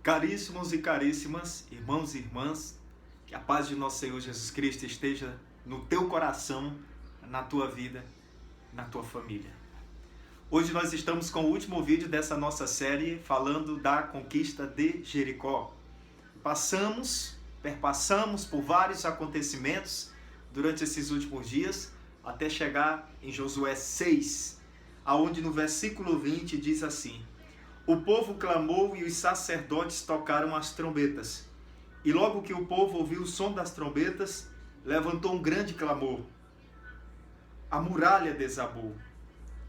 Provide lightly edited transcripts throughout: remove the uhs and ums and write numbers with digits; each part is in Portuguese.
Caríssimos e caríssimas, irmãos e irmãs, que a paz de nosso Senhor Jesus Cristo esteja no teu coração, na tua vida, na tua família. Hoje nós estamos com o último vídeo dessa nossa série falando da conquista de Jericó. Perpassamos por vários acontecimentos durante esses últimos dias, até chegar em Josué 6, aonde no versículo 20 diz assim: o povo clamou e os sacerdotes tocaram as trombetas. E logo que o povo ouviu o som das trombetas, levantou um grande clamor. A muralha desabou.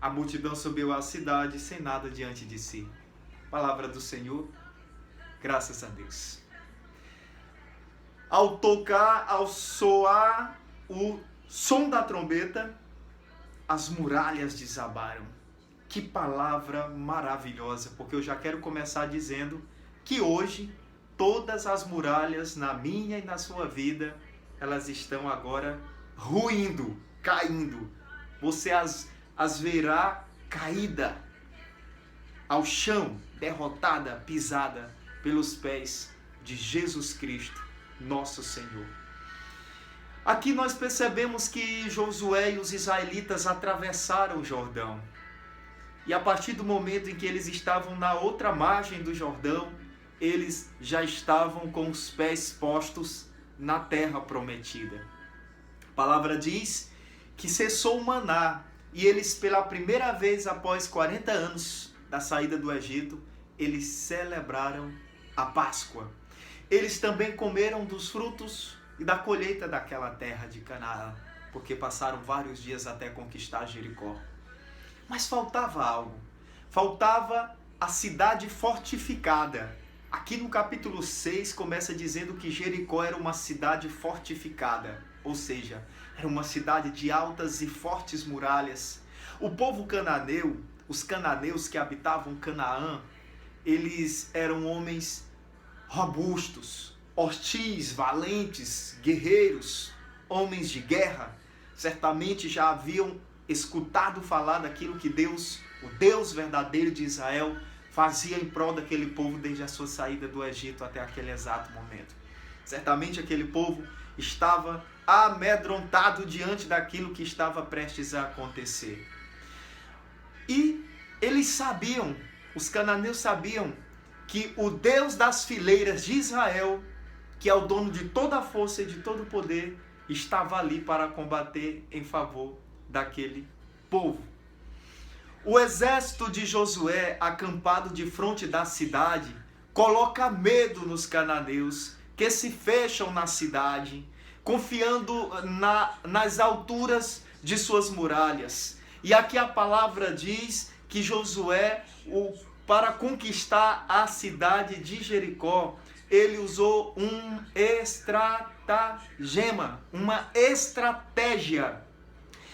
A multidão subiu à cidade sem nada diante de si. Palavra do Senhor, graças a Deus. Ao soar o som da trombeta, as muralhas desabaram. Que palavra maravilhosa, porque eu já quero começar dizendo que hoje todas as muralhas na minha e na sua vida, elas estão agora ruindo, caindo. Você as verá caída ao chão, derrotada, pisada pelos pés de Jesus Cristo, nosso Senhor. Aqui nós percebemos que Josué e os israelitas atravessaram o Jordão. E a partir do momento em que eles estavam na outra margem do Jordão, eles já estavam com os pés postos na terra prometida. A palavra diz que cessou o maná e eles, pela primeira vez após 40 anos da saída do Egito, eles celebraram a Páscoa. Eles também comeram dos frutos e da colheita daquela terra de Canaã, porque passaram vários dias até conquistar Jericó. Mas faltava algo. Faltava a cidade fortificada. Aqui no capítulo 6 começa dizendo que Jericó era uma cidade fortificada. Ou seja, era uma cidade de altas e fortes muralhas. O povo cananeu, os cananeus que habitavam Canaã, eles eram homens robustos, hostis, valentes, guerreiros, homens de guerra. Certamente já haviam escutado falar daquilo que Deus, o Deus verdadeiro de Israel, fazia em prol daquele povo desde a sua saída do Egito até aquele exato momento. Certamente aquele povo estava amedrontado diante daquilo que estava prestes a acontecer. E eles sabiam, os cananeus sabiam, que o Deus das fileiras de Israel, que é o dono de toda a força e de todo o poder, estava ali para combater em favor daquele povo. O exército de Josué, acampado de frente da cidade, coloca medo nos cananeus que se fecham na cidade, confiando nas alturas de suas muralhas. E aqui a palavra diz que Josué, para conquistar a cidade de Jericó, ele usou um estratagema, uma estratégia.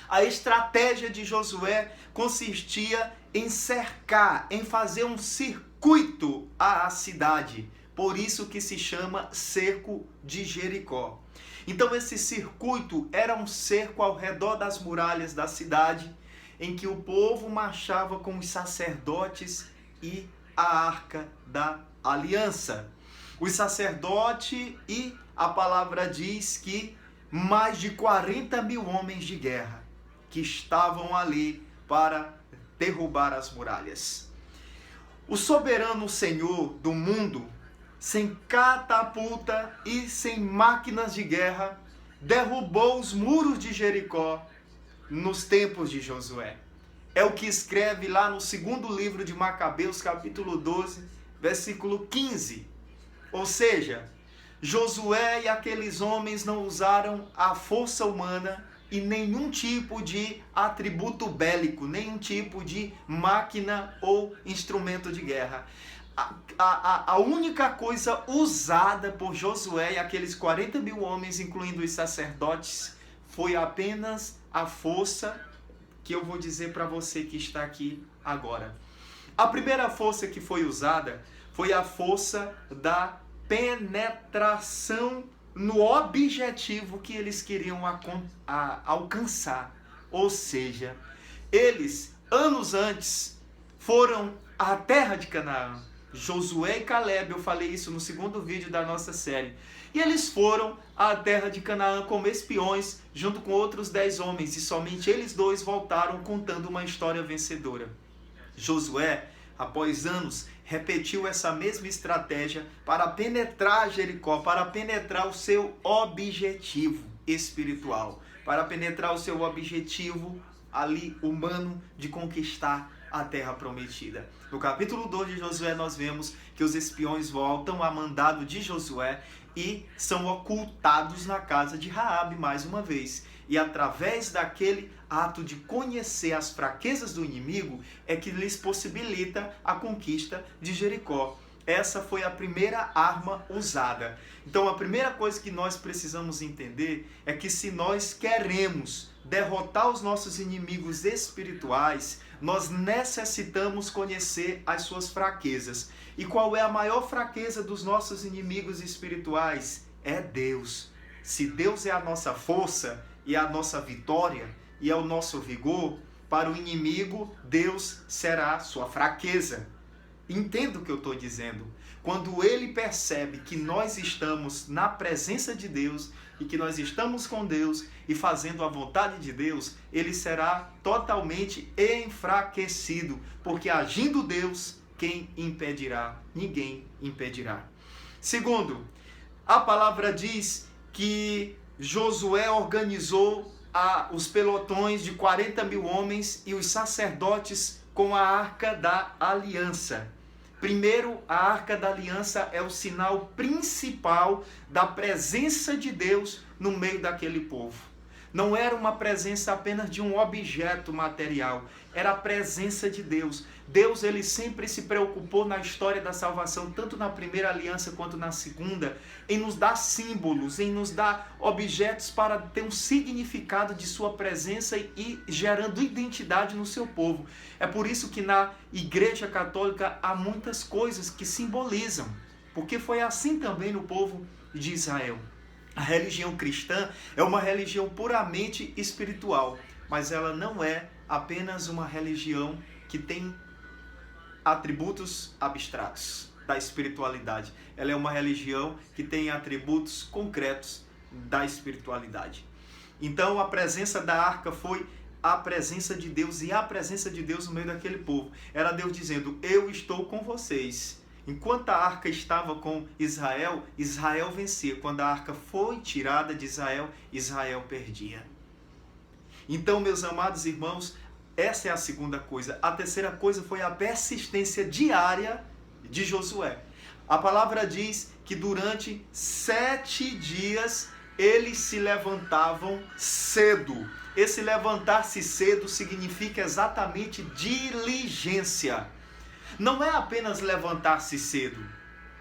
A estratégia de Josué consistia em cercar, em fazer um circuito à cidade. Por isso que se chama cerco de Jericó. Então esse circuito era um cerco ao redor das muralhas da cidade, em que o povo marchava com os sacerdotes e a arca da aliança. Os sacerdotes e a palavra diz que mais de 40 mil homens de guerra que estavam ali para derrubar as muralhas. O soberano Senhor do mundo, sem catapulta e sem máquinas de guerra, derrubou os muros de Jericó nos tempos de Josué. É o que escreve lá no segundo livro de Macabeus, capítulo 12, versículo 15. Ou seja, Josué e aqueles homens não usaram a força humana e nenhum tipo de atributo bélico, nenhum tipo de máquina ou instrumento de guerra. A única coisa usada por Josué e aqueles 40 mil homens, incluindo os sacerdotes, foi apenas a força que eu vou dizer para você que está aqui agora. A primeira força que foi usada foi a força da penetração no objetivo que eles queriam alcançar. Ou seja, eles, anos antes, foram à terra de Canaã Josué e Caleb, eu falei isso no segundo vídeo da nossa série. E eles foram à terra de Canaã como espiões, junto com outros 10 homens, e somente eles dois voltaram contando uma história vencedora. Josué, após anos, repetiu essa mesma estratégia para penetrar Jericó, para penetrar o seu objetivo espiritual, para penetrar o seu objetivo ali humano de conquistar a terra prometida. No capítulo 2 de Josué nós vemos que os espiões voltam a mandado de Josué e são ocultados na casa de Raabe mais uma vez. E através daquele ato de conhecer as fraquezas do inimigo é que lhes possibilita a conquista de Jericó. Essa foi a primeira arma usada. Então a primeira coisa que nós precisamos entender é que se nós queremos derrotar os nossos inimigos espirituais, nós necessitamos conhecer as suas fraquezas. E qual é a maior fraqueza dos nossos inimigos espirituais? É Deus. Se Deus é a nossa força e a nossa vitória e é o nosso vigor, para o inimigo Deus será sua fraqueza. Entenda o que eu estou dizendo. Quando ele percebe que nós estamos na presença de Deus e que nós estamos com Deus e fazendo a vontade de Deus, ele será totalmente enfraquecido, porque agindo Deus, quem impedirá? Ninguém impedirá. Segundo, a palavra diz que Josué organizou os pelotões de 40 mil homens e os sacerdotes com a Arca da Aliança. Primeiro, a Arca da Aliança é o sinal principal da presença de Deus no meio daquele povo. Não era uma presença apenas de um objeto material, era a presença de Deus. Deus, ele sempre se preocupou na história da salvação, tanto na primeira aliança quanto na segunda, em nos dar símbolos, em nos dar objetos para ter um significado de sua presença e gerando identidade no seu povo. É por isso que na Igreja Católica há muitas coisas que simbolizam, porque foi assim também no povo de Israel. A religião cristã é uma religião puramente espiritual, mas ela não é apenas uma religião que tem atributos abstratos da espiritualidade. Ela é uma religião que tem atributos concretos da espiritualidade. Então a presença da arca foi a presença de Deus, e a presença de Deus no meio daquele povo. Era Deus dizendo: eu estou com vocês. Enquanto a arca estava com Israel, Israel vencia. Quando a arca foi tirada de Israel, Israel perdia. Então, meus amados irmãos, essa é a segunda coisa. A terceira coisa foi a persistência diária de Josué. A palavra diz que durante 7 dias eles se levantavam cedo. Esse levantar-se cedo significa exatamente diligência. Não é apenas levantar-se cedo.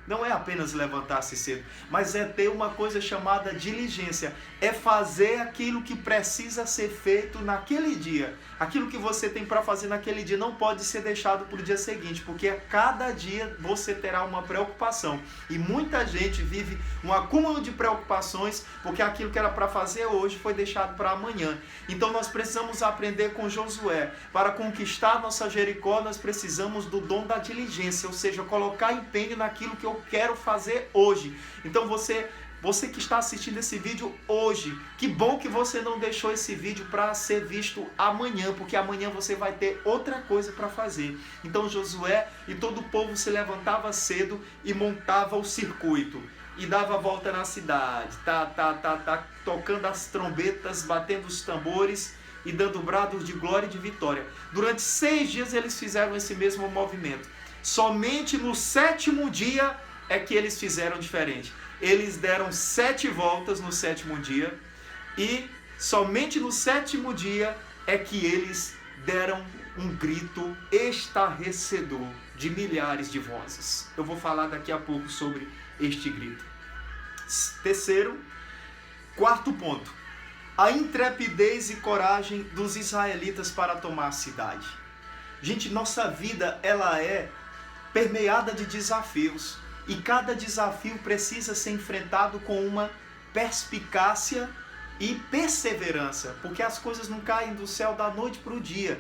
Não é apenas levantar-se cedo, mas é ter uma coisa chamada diligência. É fazer aquilo que precisa ser feito naquele dia. Aquilo que você tem para fazer naquele dia não pode ser deixado para o dia seguinte, porque a cada dia você terá uma preocupação. E muita gente vive um acúmulo de preocupações, porque aquilo que era para fazer hoje foi deixado para amanhã. Então nós precisamos aprender com Josué. Para conquistar nossa Jericó, nós precisamos do dom da diligência, ou seja, colocar empenho naquilo que eu quero fazer hoje. Então você que está assistindo esse vídeo hoje, que bom que você não deixou esse vídeo para ser visto amanhã, porque amanhã você vai ter outra coisa para fazer. Então Josué e todo o povo se levantava cedo e montava o circuito e dava a volta na cidade, tocando as trombetas, batendo os tambores e dando brados de glória e de vitória. Durante 6 dias eles fizeram esse mesmo movimento. Somente no 7º dia é que eles fizeram diferente. Eles deram 7 voltas no 7º dia e somente no 7º dia é que eles deram um grito estarrecedor de milhares de vozes. Eu vou falar daqui a pouco sobre este grito. Quarto ponto. A intrepidez e coragem dos israelitas para tomar a cidade. Gente, nossa vida ela é permeada de desafios. E cada desafio precisa ser enfrentado com uma perspicácia e perseverança, porque as coisas não caem do céu da noite para o dia.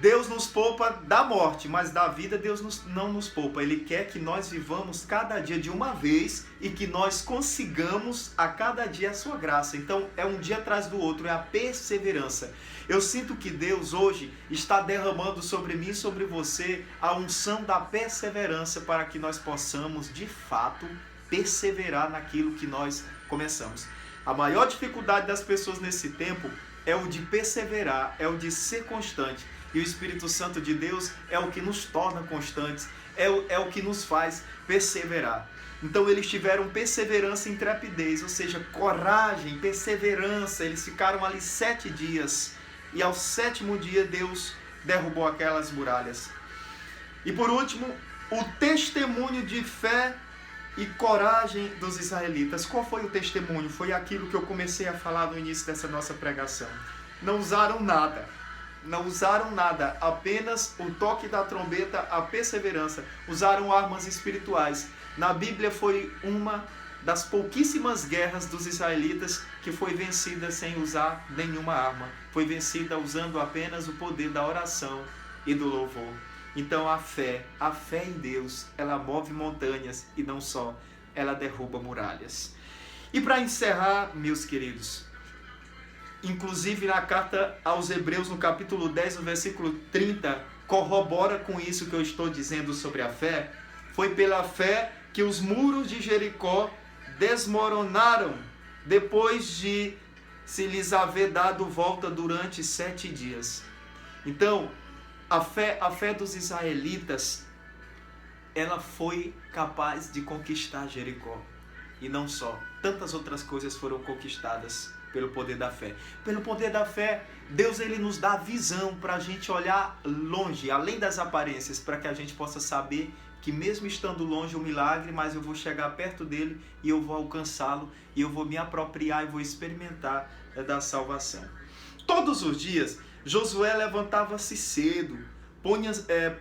Deus nos poupa da morte, mas da vida Deus não nos poupa. Ele quer que nós vivamos cada dia de uma vez e que nós consigamos a cada dia a sua graça. Então é um dia atrás do outro, é a perseverança. Eu sinto que Deus hoje está derramando sobre mim e sobre você a unção da perseverança para que nós possamos de fato perseverar naquilo que nós começamos. A maior dificuldade das pessoas nesse tempo é o de perseverar, é o de ser constante. E o Espírito Santo de Deus é o que nos torna constantes, é o que nos faz perseverar. Então eles tiveram perseverança e intrepidez, ou seja, coragem, perseverança. Eles ficaram ali 7 dias e ao 7º dia Deus derrubou aquelas muralhas. E por último, o testemunho de fé e coragem dos israelitas. Qual foi o testemunho? Foi aquilo que eu comecei a falar no início dessa nossa pregação. Não usaram nada. Não usaram nada, apenas o toque da trombeta, a perseverança. Usaram armas espirituais. Na Bíblia foi uma das pouquíssimas guerras dos israelitas que foi vencida sem usar nenhuma arma. Foi vencida usando apenas o poder da oração e do louvor. Então a fé em Deus, ela move montanhas e não só, ela derruba muralhas. E para encerrar, meus queridos, inclusive na carta aos Hebreus, no capítulo 10, no versículo 30, corrobora com isso que eu estou dizendo sobre a fé. Foi pela fé que os muros de Jericó desmoronaram, depois de se lhes haver dado volta durante 7 dias. Então, a fé dos israelitas, ela foi capaz de conquistar Jericó. E não só, tantas outras coisas foram conquistadas pelo poder da fé. Pelo poder da fé, Deus ele nos dá visão para a gente olhar longe, além das aparências, para que a gente possa saber que mesmo estando longe o milagre, mas eu vou chegar perto dele e eu vou alcançá-lo e eu vou me apropriar e vou experimentar da salvação. Todos os dias, Josué levantava-se cedo,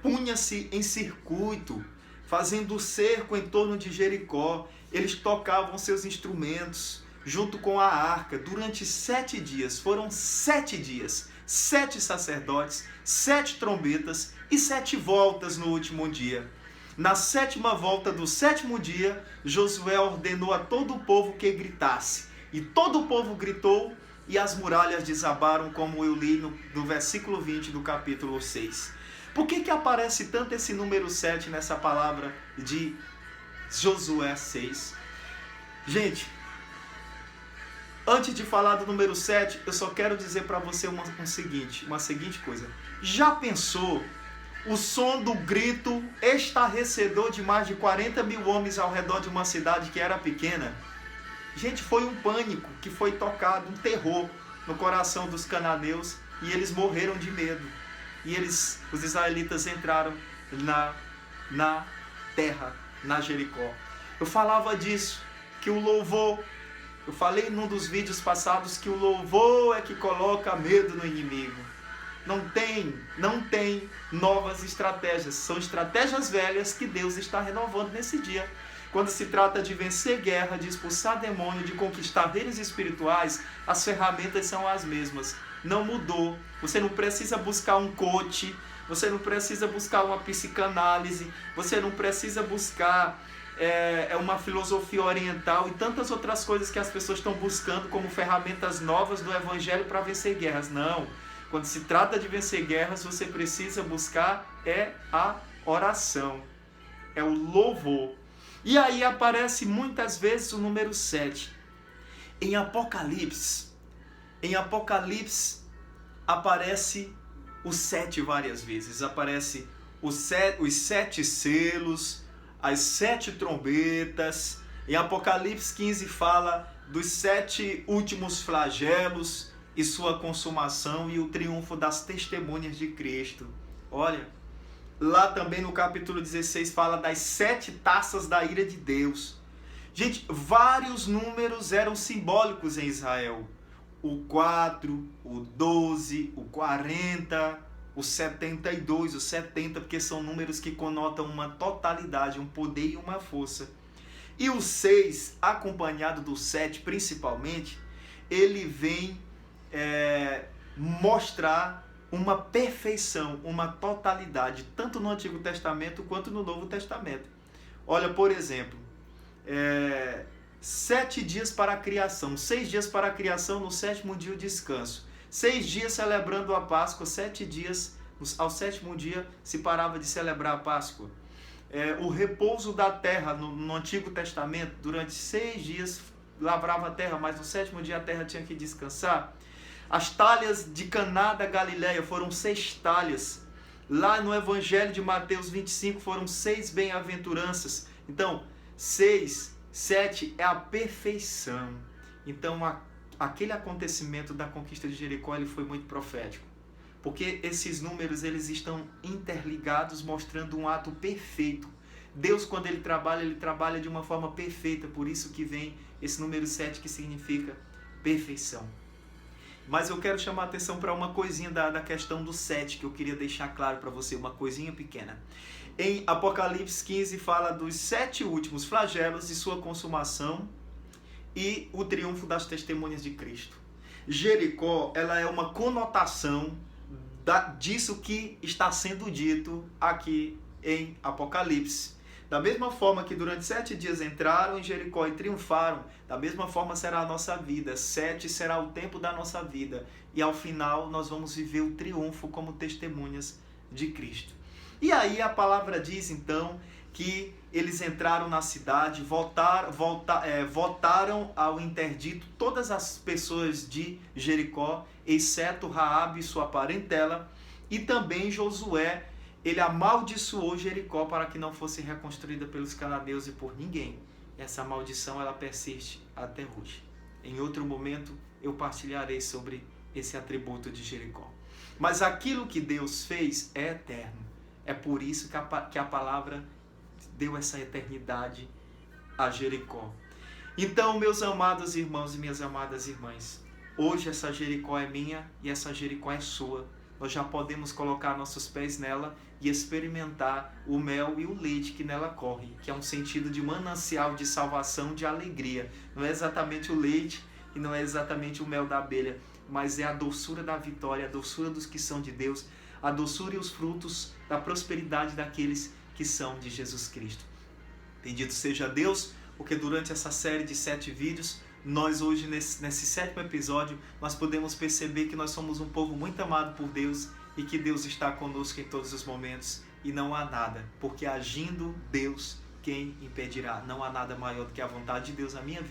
punha-se em circuito, fazendo cerco em torno de Jericó. Eles tocavam seus instrumentos junto com a arca durante 7 dias. Foram 7 dias, 7 sacerdotes, 7 trombetas e 7 voltas no último dia. Na 7ª volta do 7º dia, Josué ordenou a todo o povo que gritasse. E todo o povo gritou e as muralhas desabaram, como eu li no versículo 20 do capítulo 6. Por que aparece tanto esse número 7 nessa palavra de Josué 6? Gente, antes de falar do número 7, eu só quero dizer para você uma seguinte coisa. Já pensou o som do grito estarrecedor de mais de 40 mil homens ao redor de uma cidade que era pequena? Gente, foi um pânico que foi tocado, um terror no coração dos cananeus e eles morreram de medo. E os israelitas entraram na terra, na Jericó. Eu falava disso, que o louvor, eu falei num dos vídeos passados que o louvor é que coloca medo no inimigo. Não tem novas estratégias, são estratégias velhas que Deus está renovando nesse dia. Quando se trata de vencer guerra, de expulsar demônio, de conquistar reinos espirituais, as ferramentas são as mesmas. Não mudou. Você não precisa buscar um coach, você não precisa buscar uma psicanálise, você não precisa buscar uma filosofia oriental e tantas outras coisas que as pessoas estão buscando como ferramentas novas do evangelho para vencer guerras. Não. Quando se trata de vencer guerras, você precisa buscar a oração, é o louvor. E aí aparece muitas vezes o número 7. Em Apocalipse aparece o 7 várias vezes. Aparece os 7 selos, as 7 trombetas. Em Apocalipse 15 fala dos 7 últimos flagelos e sua consumação e o triunfo das testemunhas de Cristo. Olha, lá também no capítulo 16 fala das 7 taças da ira de Deus. Gente, vários números eram simbólicos em Israel. O 4, o 12, o 40, o 72, o 70, porque são números que conotam uma totalidade, um poder e uma força. E o 6, acompanhado do 7 principalmente, ele vem mostrar uma perfeição, uma totalidade, tanto no Antigo Testamento quanto no Novo Testamento. Olha, por exemplo, 7 dias para a criação, 6 dias para a criação, no 7º dia o descanso. 6 dias celebrando a Páscoa, 7 dias, ao 7º dia se parava de celebrar a Páscoa. O repouso da terra no Antigo Testamento, durante 6 dias lavrava a terra, mas no 7º dia a terra tinha que descansar. As talhas de Caná da Galileia foram 6 talhas. Lá no Evangelho de Mateus 25 foram 6 bem-aventuranças. Então, 6, 7 é a perfeição. Então, aquele acontecimento da conquista de Jericó, ele foi muito profético. Porque esses números, eles estão interligados, mostrando um ato perfeito. Deus, quando ele trabalha de uma forma perfeita. Por isso que vem esse número 7, que significa perfeição. Mas eu quero chamar a atenção para uma coisinha da questão do 7, que eu queria deixar claro para você, uma coisinha pequena. Em Apocalipse 15 fala dos 7 últimos flagelos e sua consumação e o triunfo das testemunhas de Cristo. Jericó, ela é uma conotação disso que está sendo dito aqui em Apocalipse. Da mesma forma que durante 7 dias entraram em Jericó e triunfaram, da mesma forma será a nossa vida. 7 será o tempo da nossa vida. E ao final nós vamos viver o triunfo como testemunhas de Cristo. E aí a palavra diz então que eles entraram na cidade, votaram ao interdito todas as pessoas de Jericó, exceto Raabe e sua parentela, e também Josué. Ele amaldiçoou Jericó para que não fosse reconstruída pelos cananeus e por ninguém. Essa maldição, ela persiste até hoje. Em outro momento eu partilharei sobre esse atributo de Jericó. Mas aquilo que Deus fez é eterno. É por isso que a palavra deu essa eternidade a Jericó. Então, meus amados irmãos e minhas amadas irmãs, hoje essa Jericó é minha e essa Jericó é sua. Nós já podemos colocar nossos pés nela e experimentar o mel e o leite que nela corre, que é um sentido de manancial de salvação, de alegria. Não é exatamente o leite e não é exatamente o mel da abelha, mas é a doçura da vitória, a doçura dos que são de Deus, a doçura e os frutos da prosperidade daqueles que são de Jesus Cristo. Bendito seja Deus, porque durante essa série de 7 vídeos, nós hoje, nesse 7º episódio, nós podemos perceber que nós somos um povo muito amado por Deus e que Deus está conosco em todos os momentos e não há nada, porque agindo Deus, quem impedirá? Não há nada maior do que a vontade de Deus na minha vida.